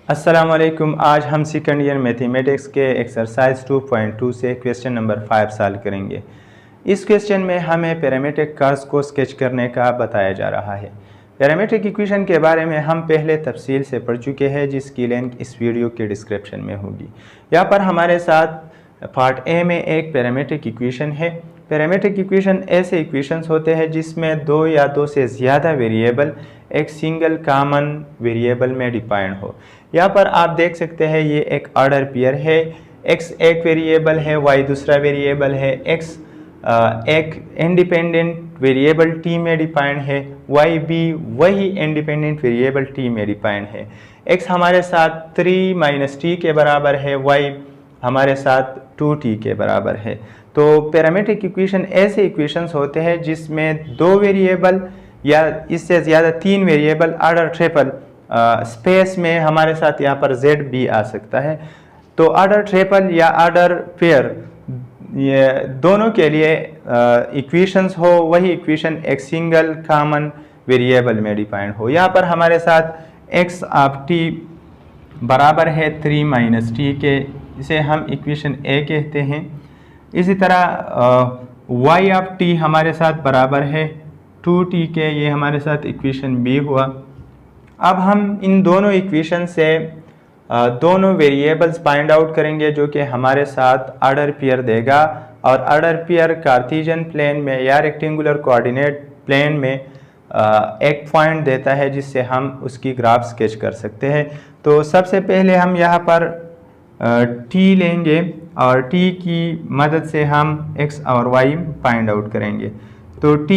अस्सलामुअलैकुम। आज हम सेकंड ईयर मैथमेटिक्स के एक्सरसाइज 2.2 से क्वेश्चन नंबर 5 सॉल्व करेंगे। इस क्वेश्चन में हमें पैरामीट्रिक कर्व्स को स्केच करने का बताया जा रहा है। पैरामीट्रिक इक्वेशन के बारे में हम पहले तफसील से पढ़ चुके हैं, जिसकी लिंक इस वीडियो के डिस्क्रिप्शन में होगी। यहाँ पर हमारे साथ पार्ट ए में एक पैरामीट्रिक इक्वेशन है। पैरामीट्रिक इक्वेशन ऐसे इक्वेशंस होते हैं जिसमें दो या दो से ज़्यादा वेरिएबल एक सिंगल कॉमन वेरिएबल में डिफाइंड हो। यहाँ पर आप देख सकते हैं ये एक ऑर्डर पेयर है। x एक वेरिएबल है, y दूसरा वेरिएबल है, x एक इंडिपेंडेंट वेरिएबल t में डिफाइंड है, y भी वही इंडिपेंडेंट वेरिएबल t में डिफाइंड है। x हमारे साथ 3 - t के बराबर है, y हमारे साथ 2t के बराबर है। तो पैरामीट्रिक इक्वेशन ऐसे इक्वेशंस होते हैं जिसमें दो वेरिएबल या इससे ज़्यादा तीन वेरिएबल ऑर्डर ट्रिपल स्पेस में हमारे साथ यहाँ पर z भी आ सकता है। तो ऑर्डर ट्रिपल या ऑर्डर पेयर ये दोनों के लिए इक्वेशंस हो, वही इक्वेशन एक सिंगल कॉमन वेरिएबल में डिफाइंड हो। यहाँ पर हमारे साथ x ऑफ t बराबर है 3 - t के, इसे हम इक्वेशन a कहते हैं। इसी तरह y ऑफ t हमारे साथ बराबर है 2t के, ये हमारे साथ इक्वेशन b हुआ। अब हम इन दोनों इक्वेशन से दोनों वेरिएबल्स फाइंड आउट करेंगे जो कि हमारे साथ ऑर्डर पेयर देगा, और ऑर्डर पेयर कार्टेशियन प्लेन में या रेक्टेंगुलर कोऑर्डिनेट प्लेन में एक पॉइंट देता है जिससे हम उसकी ग्राफ स्केच कर सकते हैं। तो सबसे पहले हम यहाँ पर t लेंगे और t की मदद से हम x और y फाइंड आउट करेंगे। तो t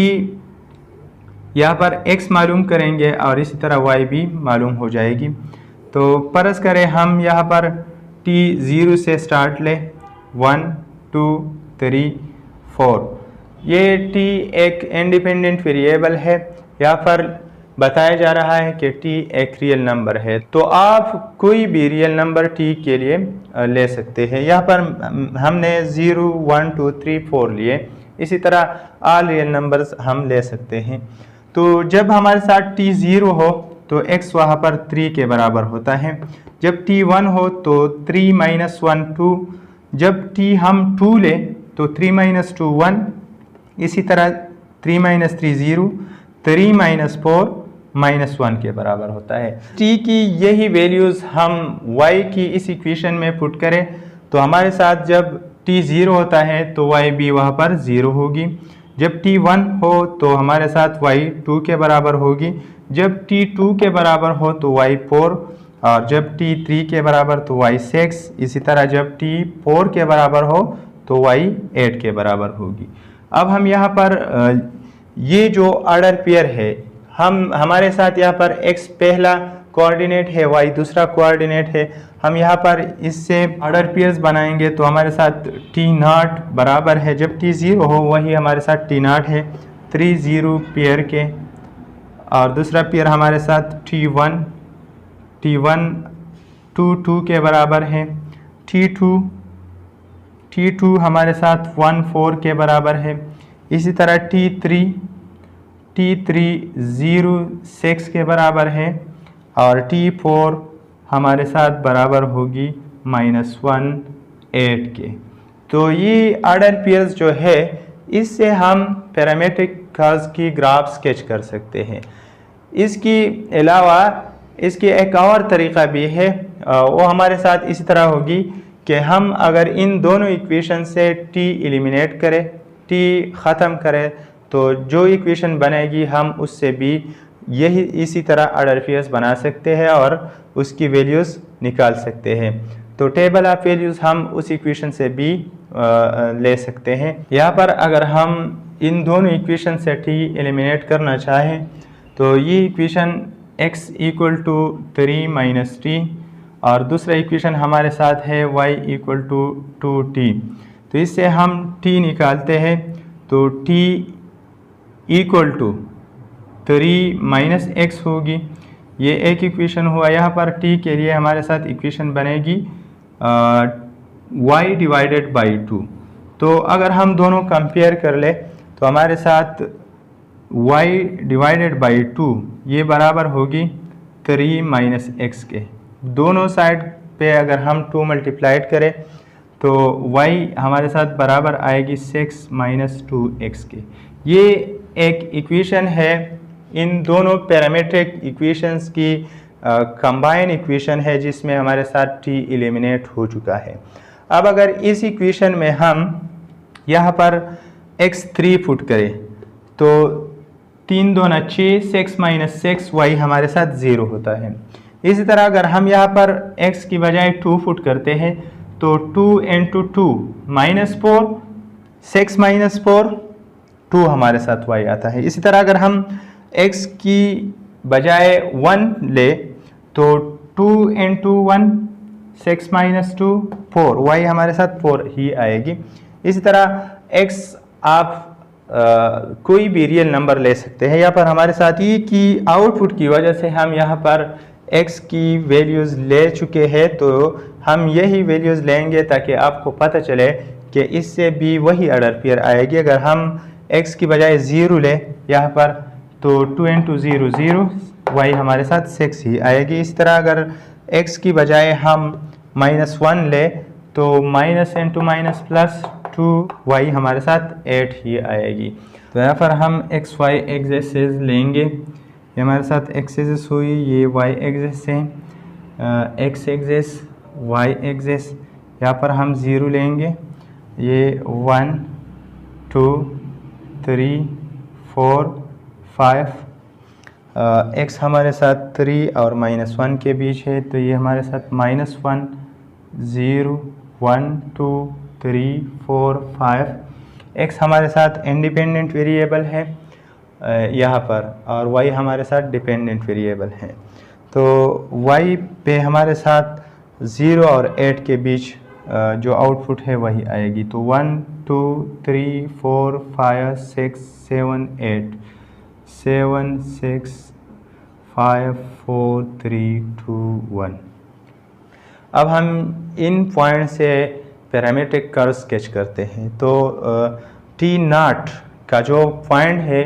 यहाँ पर x मालूम करेंगे और इसी तरह y भी मालूम हो जाएगी। तो फर्ज करें हम यहाँ पर t 0 से स्टार्ट लें, 1 2 3 4। ये t एक इंडिपेंडेंट वेरिएबल है। यहाँ पर बताया जा रहा है कि t एक रियल नंबर है। तो आप कोई भी रियल नंबर t के लिए ले सकते हैं। यहाँ पर हमने 0 1 2 3 4 लिए, इसी तरह ऑल रियल नंबर्स हम ले सकते हैं। तो जब हमारे साथ t 0 हो तो x वहाँ पर 3 के बराबर होता है। जब t 1 हो तो 3 - 1 2। जब t हम 2 लें तो 3 - 2 1। इसी तरह 3 - 3 0, 3 - 4 -1 के बराबर होता है। t की यही वैल्यूज़ हम y की इस इक्वेशन में पुट करें तो हमारे साथ जब t 0 होता है तो y भी वहाँ पर 0 होगी। जब t 1 हो तो हमारे साथ y 2 के बराबर होगी। जब t 2 के बराबर हो तो y 4, और जब t 3 के बराबर तो y 6। इसी तरह जब t 4 के बराबर हो तो y 8 के बराबर होगी। अब हम यहाँ पर ये जो ऑर्डर पेयर है, हमारे साथ यहाँ पर x पहला कोऑर्डिनेट है, y दूसरा कोऑर्डिनेट है। हम यहाँ पर इससे ऑर्डर पेयर्स बनाएंगे तो हमारे साथ t0 बराबर है, जब t 0 हो वही हमारे साथ t0 है 3 0 पेयर के, और दूसरा पेयर हमारे साथ t1 2 2 के बराबर है, t2 हमारे साथ 1 4 के बराबर है। इसी तरह t3 0 6 के बराबर है, और t4 हमारे साथ बराबर होगी -1 8 के। तो ये ऑर्डर पेयर्स जो है, इससे हम पैरामीट्रिक कर्व्स की ग्राफ स्केच कर सकते हैं। इसके अलावा इसकी एक और तरीक़ा भी है, वो हमारे साथ इसी तरह होगी कि हम अगर इन दोनों इक्वेशन से t एलिमिनेट करें, t ख़त्म करें, तो जो इक्वेशन बनेगी हम उससे भी इसी तरह ऑर्डर पेयर्स बना सकते हैं और उसकी वैल्यूज़ निकाल सकते हैं। तो टेबल ऑफ वैल्यूज़ हम उस इक्वेशन से भी ले सकते हैं। यहाँ पर अगर हम इन दोनों इक्वेशन से t एलिमिनेट करना चाहें तो ये इक्वेशन x = 3 - t, और दूसरा इक्वेशन हमारे साथ है y = 2t। तो इससे हम t निकालते हैं तो t = 3 - x होगी। ये एक इक्वेशन हुआ। यहाँ पर t के लिए हमारे साथ इक्वेशन बनेगी y / 2। तो अगर हम दोनों कंपेयर कर ले तो हमारे साथ y / 2 ये बराबर होगी 3 - x के। दोनों साइड पे अगर हम 2 मल्टीप्लाइड करें तो y हमारे साथ बराबर आएगी 6 माइनस 2x के। ये एक इक्वेशन है, इन दोनों पैरामीट्रिक इक्वेशंस की कंबाइन इक्वेशन है जिसमें हमारे साथ t एलिमिनेट हो चुका है। अब अगर इस इक्वेशन में हम यहाँ पर x 3 पुट करें तो 3 दूना 6, 6 माइनस 6 y हमारे साथ 0 होता है। इसी तरह अगर हम यहाँ पर x की बजाय 2 पुट करते हैं तो 2 इंटू 2 माइनस 4, 6 माइनस 4 2 हमारे साथ y आता है। इसी तरह अगर हम x की बजाय 1 ले तो 2 इंटू 1 6 माइनस 2 4, y हमारे साथ 4 ही आएगी। इसी तरह x आप कोई भी रियल नंबर ले सकते हैं। यहाँ पर हमारे साथ ये कि आउटपुट की वजह से हम यहाँ पर x की वैल्यूज़ ले चुके हैं, तो हम यही वैल्यूज़ लेंगे ताकि आपको पता चले कि इससे भी वही ऑर्डर पेयर आएगी। अगर हम x की बजाय 0 ले यहाँ पर तो 2 इंटू 0 0, y हमारे साथ 6 ही आएगी। इस तरह अगर x की बजाय हम -1 ले तो minus into minus plus 2y हमारे साथ 8 ही आएगी। तो यहाँ पर हम x y एक्सिस लेंगे, ये हमारे साथ एक्सिस हुई, ये y एक्सिस है, x एक्सिस y एक्सिस, यहाँ पर हम 0 लेंगे, ये 1 2 3 4 5, x हमारे साथ 3 और -1 के बीच है, तो ये हमारे साथ -1 0 1 2 3 4 5। x हमारे साथ इंडिपेंडेंट वेरिएबल है यहाँ पर, और y हमारे साथ डिपेंडेंट वेरिएबल है। तो y पे हमारे साथ 0 और 8 के बीच जो आउटपुट है वही आएगी। तो 1 2 3 4 5 6 7 8 7 6 5 4 3 2 1। अब हम इन पॉइंट से पैरामीट्रिक कर्व स्केच करते हैं। तो T0 का जो पॉइंट है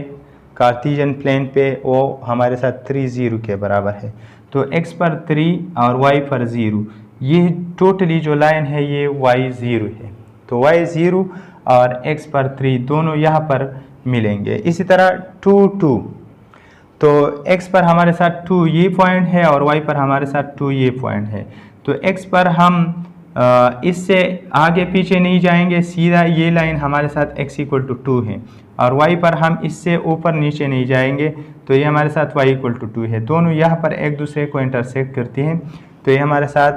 कार्टेशियन प्लेन पे वो हमारे साथ 3 0 के बराबर है। तो x पर 3 और y पर 0, ये टोटली जो लाइन है ये y 0 है। तो y 0 और x पर 3 दोनों यहाँ पर मिलेंगे। इसी तरह 2 2, तो x पर हमारे साथ 2 ये पॉइंट है और y पर हमारे साथ 2 ये पॉइंट है। तो x पर हम इससे आगे पीछे नहीं जाएंगे, सीधा ये लाइन हमारे साथ x = 2 है, और y पर हम इससे ऊपर नीचे नहीं जाएंगे, तो ये हमारे साथ y = 2 है। दोनों यहाँ पर एक दूसरे को इंटरसेक्ट करती हैं, तो ये हमारे साथ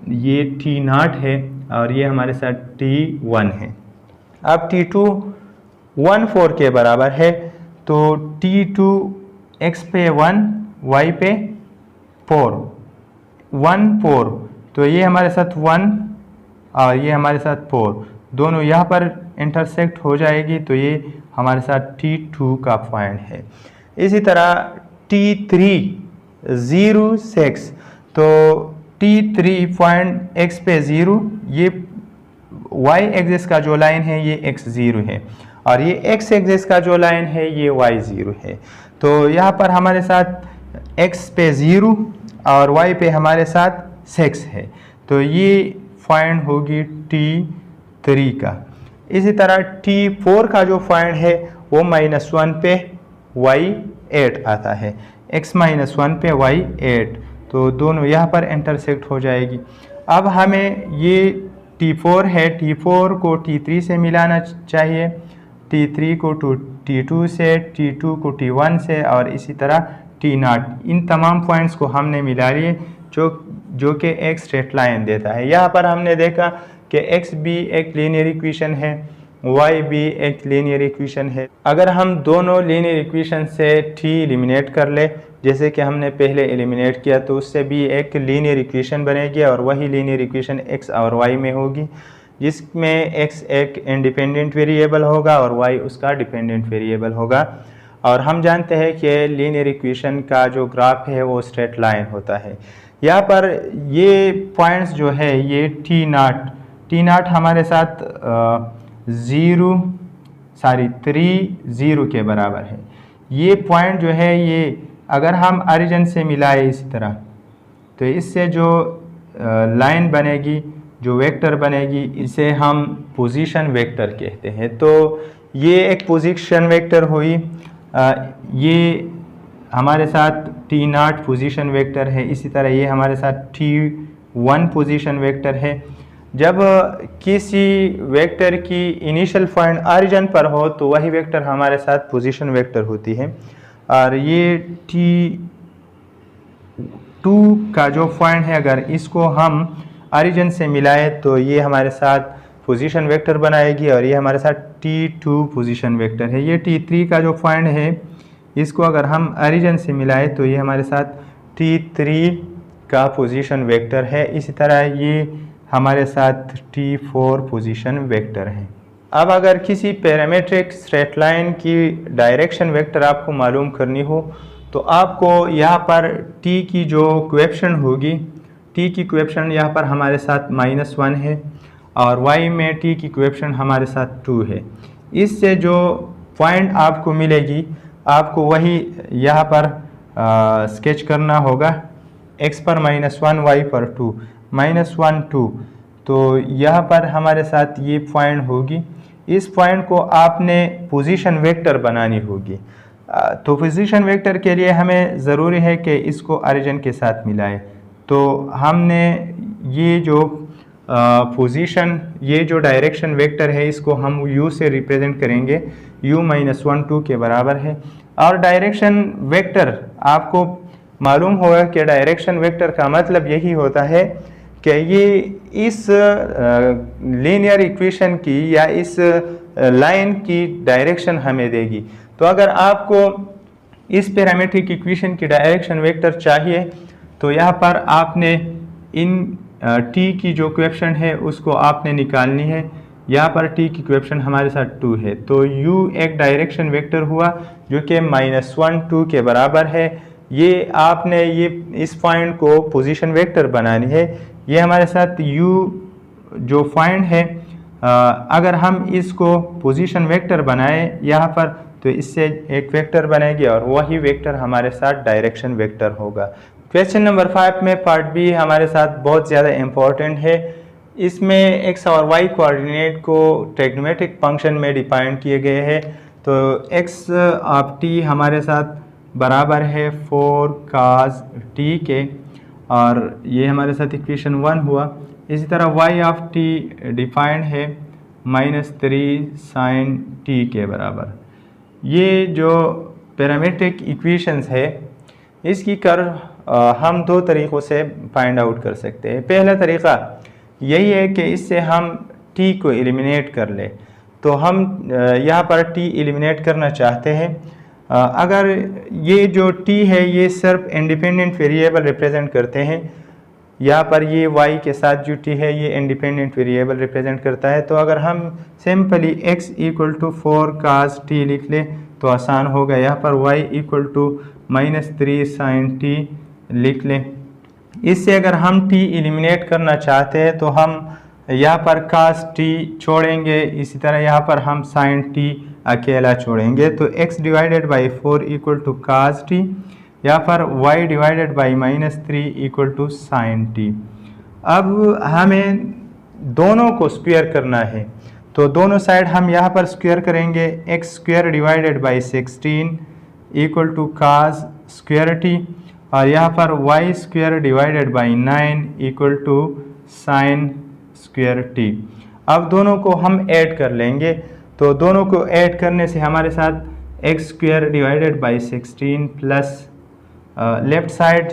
ये T0 है और ये हमारे साथ T1 है। अब T2 1 4 के बराबर है, तो T2 x पे 1 y पे 4 1 4, तो ये हमारे साथ 1 और ये हमारे साथ 4 दोनों यहाँ पर इंटरसेक्ट हो जाएगी, तो ये हमारे साथ T2 का पॉइंट है। इसी तरह T3 0 6, तो T3 पॉइंट x पे 0, ये y एक्सिस का जो लाइन है ये x 0 है, और ये x एक्सिस का जो लाइन है ये y 0 है। तो यहाँ पर हमारे साथ x पे 0 और y पे हमारे साथ 6 है, तो ये पॉइंट होगी T3 का। इसी तरह T4 का जो पॉइंट है वो -1 पे y 8 आता है, x -1 पे y 8, तो दोनों यहाँ पर इंटरसेक्ट हो जाएगी। अब हमें ये T4 है, T4 को T3 से मिलाना चाहिए, T3 को T2 से, T2 को T1 से, और इसी तरह T0। इन तमाम पॉइंट्स को हमने मिला लिए जो कि एक स्ट्रेट लाइन देता है। यहाँ पर हमने देखा कि x भी एक लीनियर इक्वेशन है, y भी एक लीनियर इक्वेशन है। अगर हम दोनों लीनियर इक्वेशन से t एलिमिनेट कर ले, जैसे कि हमने पहले एलिमिनेट किया, तो उससे भी एक लीनियर इक्वेशन बनेगी, और वही लीनियर इक्वेशन x और y में होगी, जिसमें x एक इंडिपेंडेंट वेरिएबल होगा और y उसका डिपेंडेंट वेरिएबल होगा। और हम जानते हैं कि लीनियर इक्वेशन का जो ग्राफ है वो स्ट्रेट लाइन होता है। यहाँ पर ये पॉइंट्स जो है ये T0 हमारे साथ 3 0 के बराबर है। ये पॉइंट जो है ये अगर हम ओरिजिन से मिलाए, इसी तरह तो इससे जो लाइन बनेगी, जो वेक्टर बनेगी, इसे हम पोजीशन वेक्टर कहते हैं। तो ये एक पोजीशन वेक्टर हुई। ये हमारे साथ T0 पोजीशन वेक्टर है। इसी तरह ये हमारे साथ T1 पोजीशन वेक्टर है। जब किसी वेक्टर की इनिशियल पॉइंट ऑरिजिन पर हो तो वही वेक्टर हमारे साथ पोजीशन वेक्टर होती है। और ये T2 का जो पॉइंट है, अगर इसको हम ऑरिजिन से मिलाए तो ये हमारे साथ पोजीशन वेक्टर बनाएगी और ये हमारे साथ T2 पोजीशन वेक्टर है। ये T3 का जो पॉइंट है, इसको अगर हम ऑरिजिन से मिलाए तो ये हमारे साथ T3 का पोजीशन वेक्टर है। इसी तरह ये हमारे साथ T4 पोजीशन वेक्टर है। अब अगर किसी पैरामीट्रिक स्ट्रेट लाइन की डायरेक्शन वेक्टर आपको मालूम करनी हो तो आपको यहाँ पर T की जो कोएफिशिएंट होगी, T की कोएफिशिएंट यहाँ पर हमारे साथ -1 है और y में T की कोएफिशिएंट हमारे साथ 2 है। इससे जो पॉइंट आपको मिलेगी, आपको वही यहाँ पर स्केच करना होगा। x पर -1, y पर 2, -1 2। तो यहाँ पर हमारे साथ ये पॉइंट होगी। इस पॉइंट को आपने पोजीशन वेक्टर बनानी होगी। तो पोजीशन वेक्टर के लिए हमें ज़रूरी है कि इसको ऑरिजिन के साथ मिलाए। तो हमने ये जो पोजीशन, ये जो डायरेक्शन वेक्टर है, इसको हम u से रिप्रेजेंट करेंगे। u -1 2 के बराबर है। और डायरेक्शन वेक्टर, आपको मालूम होगा कि डायरेक्शन वेक्टर का मतलब यही होता है कि ये इस लीनियर इक्वेशन की या इस लाइन की डायरेक्शन हमें देगी। तो अगर आपको इस पैरामीट्रिक इक्वेशन की डायरेक्शन वेक्टर चाहिए तो यहाँ पर आपने इन t की जो कोएफिशिएंट है उसको आपने निकालनी है। यहाँ पर t की कोएफिशिएंट हमारे साथ 2 है। तो u एक डायरेक्शन वेक्टर हुआ जो कि -1 2 के बराबर है। ये आपने ये इस पॉइंट को पोजीशन वेक्टर बनानी है। ये हमारे साथ u जो पॉइंट है, अगर हम इसको पोजीशन वेक्टर बनाए यहाँ पर तो इससे एक वेक्टर बनेगी और वही वेक्टर हमारे साथ डायरेक्शन वेक्टर होगा। क्वेश्चन नंबर 5 में पार्ट बी हमारे साथ बहुत ज़्यादा इम्पोर्टेंट है। इसमें x और y कोऑर्डिनेट को ट्रिग्नोमेट्रिक फंक्शन में डिफाइन किए गए हैं। तो x ऑफ t हमारे साथ बराबर है 4 cos t के, और ये हमारे साथ इक्वेशन 1 हुआ। इसी तरह y ऑफ t डिफाइंड है -3 sin t के बराबर। ये जो पैरामीट्रिक इक्वेशंस है, इसकी कर्व हम दो तरीक़ों से फाइंड आउट कर सकते हैं। पहला तरीक़ा यही है कि इससे हम t को एलिमिनेट कर ले। तो हम यहाँ पर t एलिमिनेट करना चाहते हैं। अगर ये जो t है ये सिर्फ इंडिपेंडेंट वेरिएबल रिप्रेजेंट करते हैं, यहाँ पर ये y के साथ जो t है ये इंडिपेंडेंट वेरिएबल रिप्रेजेंट करता है। तो अगर हम सिंपली x = 4 cos t लिख लें तो आसान होगा। यहाँ पर y = -3 sin t लिख लें। इससे अगर हम t एलिमिनेट करना चाहते हैं तो हम यहाँ पर cos t छोड़ेंगे, इसी तरह यहाँ पर हम sin t अकेला छोड़ेंगे। तो x / 4 = cos t, यहाँ पर y / -3 = sin t। अब हमें दोनों को स्क्वायर करना है, तो दोनों साइड हम यहाँ पर स्क्वायर करेंगे। x² / 16 = cos t, और यहाँ पर y² / 9 = sin t। अब दोनों को हम ऐड कर लेंगे। तो दोनों को ऐड करने से हमारे साथ x² / 16 प्लस लेफ़्ट साइड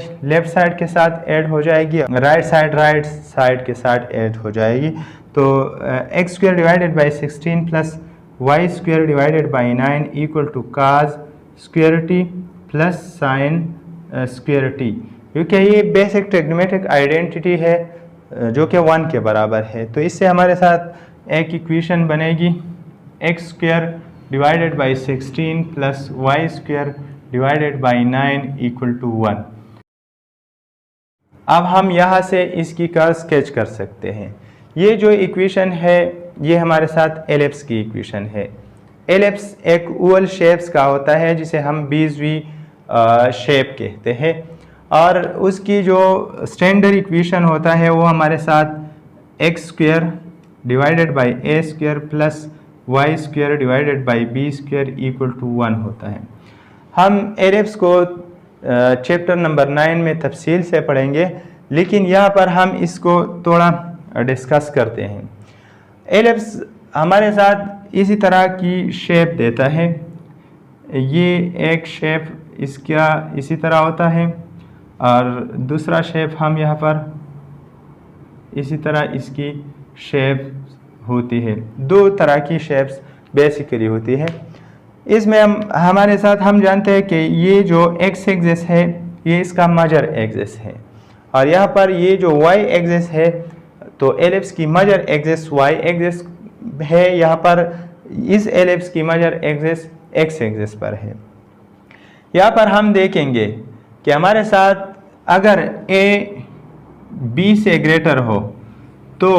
के साथ ऐड हो जाएगी, राइट साइड के साथ ऐड हो जाएगी। तो x² / 16 plus y² / 9 = cos t plus sin t, क्योंकि ये बेसिक ट्रिग्नोमेट्रिक आइडेंटिटी है जो कि 1 के बराबर है। तो इससे हमारे साथ एक इक्वेशन बनेगी x² / 16 प्लस y² / 9 = 1। अब हम यहाँ से इसकी कर्व स्केच कर सकते हैं। ये जो इक्वेशन है ये हमारे साथ एलिप्स की इक्वेशन है। एलिप्स एक ओवल शेप्स का होता है जिसे हम बीजवी शेप कहते हैं। और उसकी जो स्टैंडर्ड इक्वेशन होता है वो हमारे साथ x square divided by A square plus y square divided by B square equal to 1 होता है। हम एलिप्स को चैप्टर नंबर 9 में तफसील से पढ़ेंगे, लेकिन यहाँ पर हम इसको थोड़ा डिस्कस करते हैं। एलिप्स हमारे साथ इसी तरह की शेप देता है। ये एक शेप इसका इसी तरह होता है और दूसरा शेप हम यहाँ पर इसी तरह इसकी शेप होती है। दो तरह की शेप्स बेसिकली होती है। इसमें हमारे साथ हम जानते हैं कि ये जो एक्स एक्सिस है ये इसका मेजर एक्सिस है और यहाँ पर ये जो वाई एक्सिस है तो एलिप्स की मेजर एक्सिस वाई एक्सिस है। यहाँ पर इस एलिप्स की मेजर एक्सिस एक्स एक्सिस पर है। यहाँ पर हम देखेंगे कि हमारे साथ अगर ए बी से ग्रेटर हो तो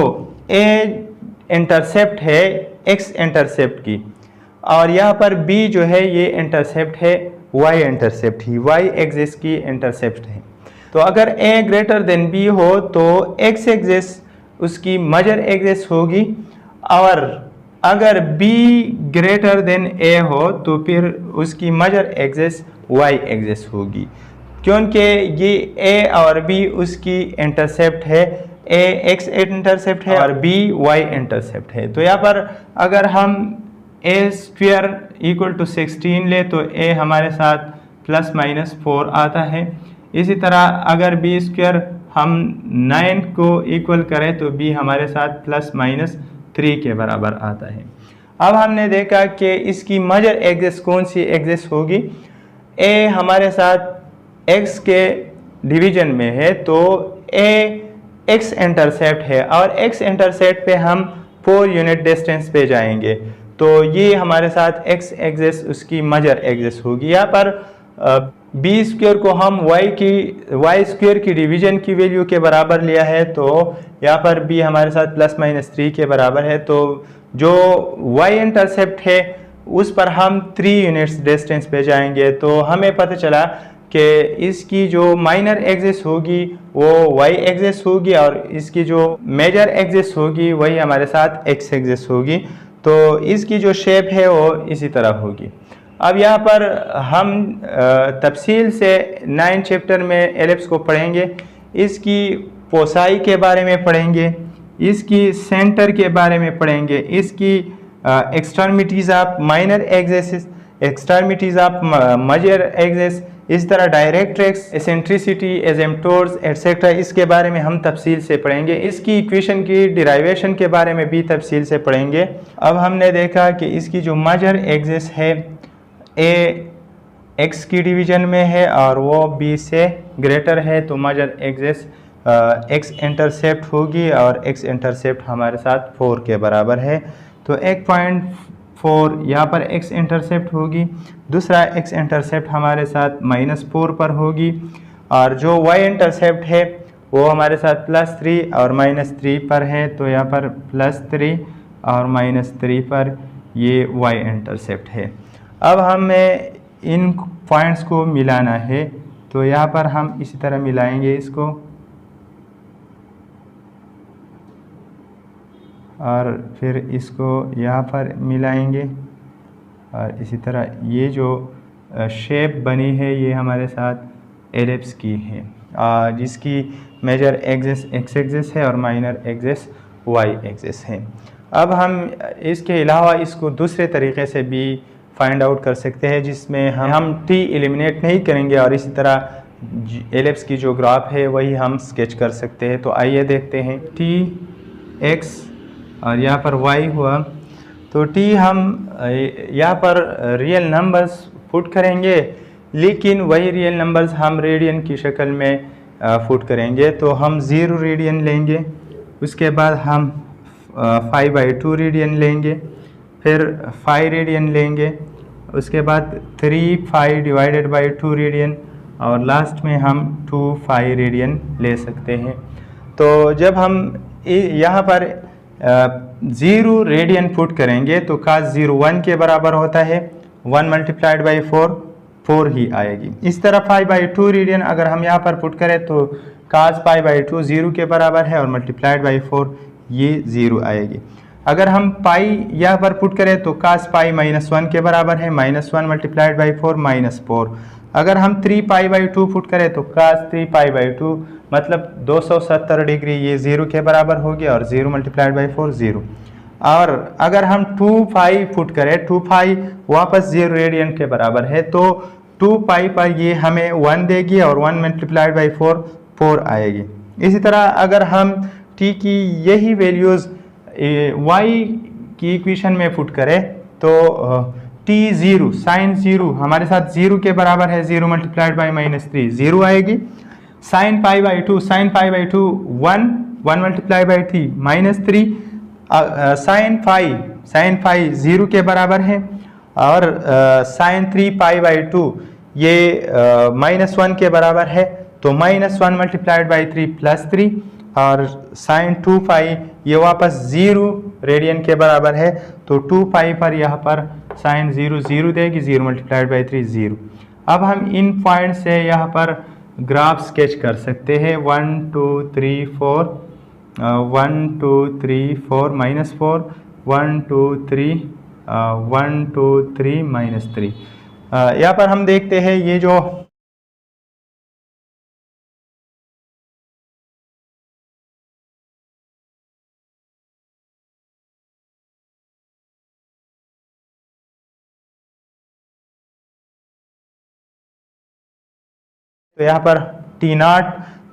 ए इंटरसेप्ट है एक्स इंटरसेप्ट की और यहाँ पर बी जो है ये इंटरसेप्ट है वाई इंटरसेप्ट ही, वाई एक्सिस की इंटरसेप्ट है। तो अगर ए ग्रेटर देन बी हो तो एक्स एक्सिस उसकी मेजर एक्सिस होगी और अगर बी ग्रेटर देन ए हो तो फिर उसकी मेजर एक्सिस वाई एक्सिस होगी, क्योंकि ये ए और बी उसकी इंटरसेप्ट है। ए एक्स इंटरसेप्ट है और बी वाई इंटरसेप्ट है। तो यहाँ पर अगर हम ए स्क्वायर इक्वल टू 16 ले तो ए हमारे साथ प्लस माइनस 4 आता है। इसी तरह अगर बी स्क्वायर हम 9 को इक्वल करें तो बी हमारे साथ प्लस माइनस 3 के बराबर आता है। अब हमने देखा कि इसकी मेजर एक्सिस कौन सी एक्सिस होगी। ए हमारे साथ एक्स के डिवीजन में है तो ए एक्स इंटरसेप्ट है और एक्स इंटरसेप्ट पे हम 4 यूनिट डिस्टेंस पे जाएंगे तो ये हमारे साथ एक्स एक्सिस उसकी मेजर एक्सिस होगी। यहाँ पर बी स्क्वायर को हम वाई स्क्वायर की डिवीजन की वैल्यू के बराबर लिया है तो यहाँ पर बी हमारे साथ प्लस माइनस 3 के बराबर है। तो जो वाई इंटरसेप्ट है उस पर हम 3 यूनिट्स डिस्टेंस पे जाएंगे तो हमें पता चला कि इसकी जो माइनर एक्सिस होगी वो वाई एक्सिस होगी और इसकी जो मेजर एक्सिस होगी वही हमारे साथ एक्स एक्सिस होगी। तो इसकी जो शेप है वो इसी तरह होगी। अब यहाँ पर हम तफसील से 9 चैप्टर में एलिप्स को पढ़ेंगे। इसकी फोसाई के बारे में पढ़ेंगे, इसकी सेंटर के बारे में पढ़ेंगे, इसकी extremities of minor axis, extremities of major axis, इस तरह डायरेक्ट्रिक्स, एसेंट्रिसिटी, एजेम्प्टोर्स एटसेट्रा, इसके बारे में हम तफसील से पढ़ेंगे। इसकी इक्वेशन की डिराइवेशन के बारे में भी तफसील से पढ़ेंगे। अब हमने देखा कि इसकी जो मेजर एक्सिस है ए एक्स की डिवीजन में है और वो बी से ग्रेटर है तो मेजर एक्सिस एक्स इंटरसेप्ट होगी और एक्स इंटरसेप्ट हमारे साथ 4 के बराबर है। तो 1.4 यहाँ पर एक्स इंटरसेप्ट होगी, दूसरा एक्स इंटरसेप्ट हमारे साथ -4 पर होगी और जो वाई इंटरसेप्ट है वो हमारे साथ +3 और -3 पर है। तो यहाँ पर +3 और -3 पर ये वाई इंटरसेप्ट है। अब हमें इन पॉइंट्स को मिलाना है तो यहाँ पर हम इसी तरह मिलाएंगे इसको और फिर इसको यहाँ पर मिलाएंगे और इसी तरह ये जो शेप बनी है ये हमारे साथ एलिप्स की है जिसकी मेजर एक्सिस एक्स एक्सिस है और माइनर एक्सिस वाई एक्सिस है। अब हम इसके अलावा इसको दूसरे तरीके से भी फाइंड आउट कर सकते हैं जिसमें हम टी एलिमिनेट नहीं करेंगे और इसी तरह एलिप्स की जो ग्राफ है वही हम स्केच कर सकते हैं। तो आइए देखते हैं। टी एक्स और यहाँ पर y हुआ तो t हम यहाँ पर रियल नंबर्स पुट करेंगे लेकिन वही रियल नंबर्स हम रेडियन की शक्ल में पुट करेंगे। तो हम 0 रेडियन लेंगे, उसके बाद हम 5/2 रेडियन लेंगे, फिर 5 रेडियन लेंगे, उसके बाद 3 डिवाइडेड बाई 2 रेडियन और लास्ट में हम 2 रेडियन ले सकते हैं। तो जब हम यहाँ पर 0 रेडियन पुट करेंगे तो cos 0 1 के बराबर होता है, 1 × 4 4 ही आएगी। इस तरह 5/2 रेडियन अगर हम यहाँ पर पुट करें तो cos π/2 0 के बराबर है और मल्टीप्लाइड बाई 4 ये 0 आएगी। अगर हम पाई यहाँ पर पुट करें तो cos π -1 के बराबर है, -1 मल्टीप्लाइड बाई 4 -4। अगर हम 3π/2 पुट करें तो cos 3π/2 मतलब 270 डिग्री ये 0 के बराबर हो गया और 0 मल्टीप्लाइड बाई 4 0। और अगर हम 2π पुट करें 2π वापस 0 रेडियन के बराबर है तो 2π पर ये हमें 1 देगी और 1 मल्टीप्लाइड बाई 4 आएगी। इसी तरह अगर हम t की यही वैल्यूज़ y की इक्वेशन में पुट करें तो t0 साइन 0 हमारे साथ 0 के बराबर है, 0 मल्टीप्लाइड बाई -3 0 आएगी। Sine π/2 1 multiplied by 3 -3। Sine phi 0 के बराबर है और साइन 3π/2 ये -1 के बराबर है तो -1 मल्टीप्लाइड बाई 3 +3 और साइन 2π ये वापस 0 रेडियन के बराबर है तो 2π पर यहाँ पर साइन 0 0 देगी, 0 मल्टीप्लाइड बाई 3 0। अब हम इन पॉइंट से यहाँ पर ग्राफ स्केच कर सकते हैं 1 2 3 4 1 2 3 4 -4 1 2 3 1 2 3 -3। यहाँ पर हम देखते हैं ये जो तो यहाँ पर t0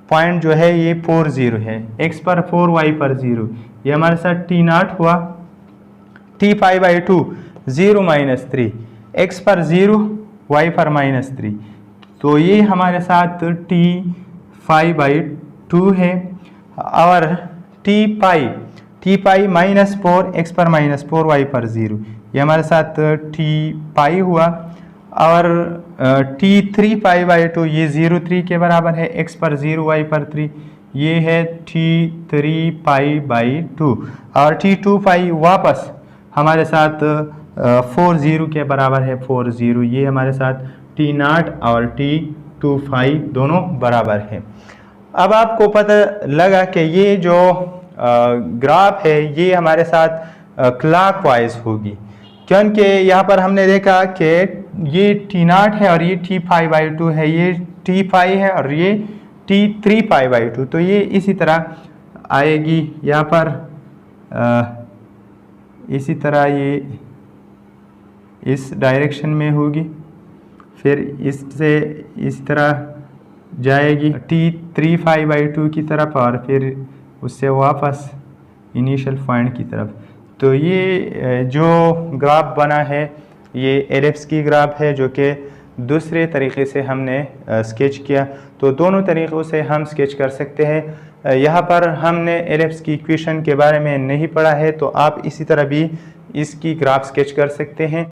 पॉइंट जो है ये 4 0 है, x पर 4 y पर 0, ये हमारे साथ t0 हुआ। t5/2 0 -3 x पर 0 y पर -3 तो ये हमारे साथ t5/2 है। और t -4 x पर -4 y पर 0 ये हमारे साथ t हुआ। और t3π/2 ये 0 3 के बराबर है, x पर 0 y पर 3 ये है t3π/2। और t2π वापस हमारे साथ 4 0 के बराबर है, 4 0 ये हमारे साथ t0 और t2π दोनों बराबर है। अब आपको पता लगा कि ये जो ग्राफ है ये हमारे साथ क्लॉकवाइज होगी, क्योंकि यहाँ पर हमने देखा कि ये t0 है और ये t5/2 है, ये t5 है और ये t3π/2 तो ये इसी तरह आएगी यहाँ पर इसी तरह ये इस डायरेक्शन में होगी, फिर इससे इस तरह जाएगी t3π/2 की तरफ और फिर उससे वापस इनिशियल पॉइंट की तरफ। तो ये जो ग्राफ बना है ये एलिप्स की ग्राफ है जो कि दूसरे तरीके से हमने स्केच किया। तो दोनों तरीक़ों से हम स्केच कर सकते हैं। यहाँ पर हमने एलिप्स की इक्वेशन के बारे में नहीं पढ़ा है तो आप इसी तरह भी इसकी ग्राफ स्केच कर सकते हैं।